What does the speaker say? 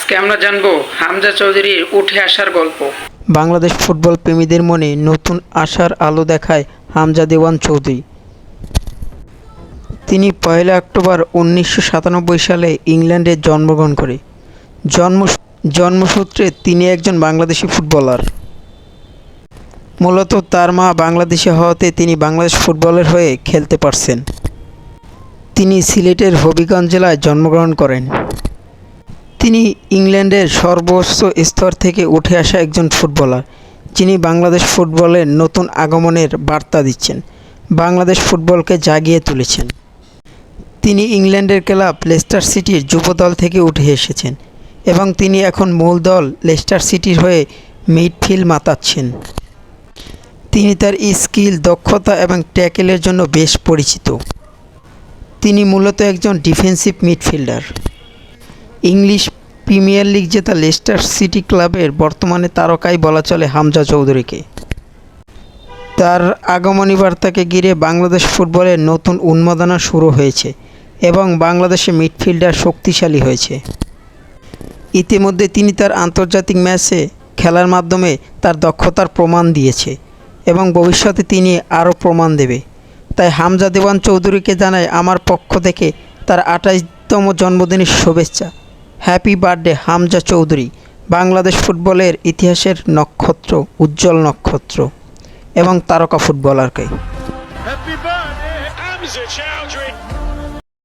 আজকে আমরা জানবো হামজা চৌধুরীর উঠে আসার গল্প। বাংলাদেশ ফুটবল প্রেমীদের মনে নতুন আশার আলো দেখায় হামজা দেওয়ান চৌধুরী। তিনি ১ অক্টোবর ১৯৯৭ সালে ইংল্যান্ডে জন্মগ্রহণ করে। জন্মসূত্রে তিনি একজন বাংলাদেশি ফুটবলার। মূলত তার মা বাংলাদেশি হওয়াতে তিনি বাংলাদেশ ফুটবলের হয়ে খেলতে পারছেন। তিনি সিলেটের হবিগঞ্জ জেলায় জন্মগ্রহণ করেন। তিনি ইংল্যান্ডের সর্বোচ্চ স্তর থেকে উঠে আসা একজন ফুটবলার, যিনি বাংলাদেশ ফুটবলের নতুন আগমনের বার্তা দিচ্ছেন, বাংলাদেশ ফুটবলকে জাগিয়ে তুলেছেন। তিনি ইংল্যান্ডের ক্লাব লেস্টার সিটির যুব দল থেকে উঠে এসেছেন এবং তিনি এখন মূল দল লেস্টার সিটির হয়ে মিডফিল্ড মাতাচ্ছেন। তিনি তার স্কিল, দক্ষতা এবং ট্যাকেলের জন্য বেশ পরিচিত। তিনি মূলত একজন defensive midfielder. English premier league জেতা লেস্টার সিটি ক্লাবের বর্তমানে তারকাই বলা চলে হামজা চৌধুরীকে। তার আগমনী বার্তাকে ঘিরে বাংলাদেশ ফুটবলের নতুন উন্মাদনা শুরু হয়েছে এবং বাংলাদেশে মিডফিল্ডার শক্তিশালী হয়েছে। ইতিমধ্যে তিনি তার আন্তর্জাতিক ম্যাচে খেলার মাধ্যমে তার দক্ষতার প্রমাণ দিয়েছে এবং ভবিষ্যতে তিনি আরও প্রমাণ দেবে। তাই হামজা দেওয়ান চৌধুরীকে জানাই আমার পক্ষ থেকে তার ২৮তম জন্মদিনের শুভেচ্ছা। হ্যাপি বার্থডে হামজা চৌধুরী, বাংলাদেশ ফুটবলের ইতিহাসের নক্ষত্র, উজ্জ্বল নক্ষত্র এবং তারকা ফুটবলারকে।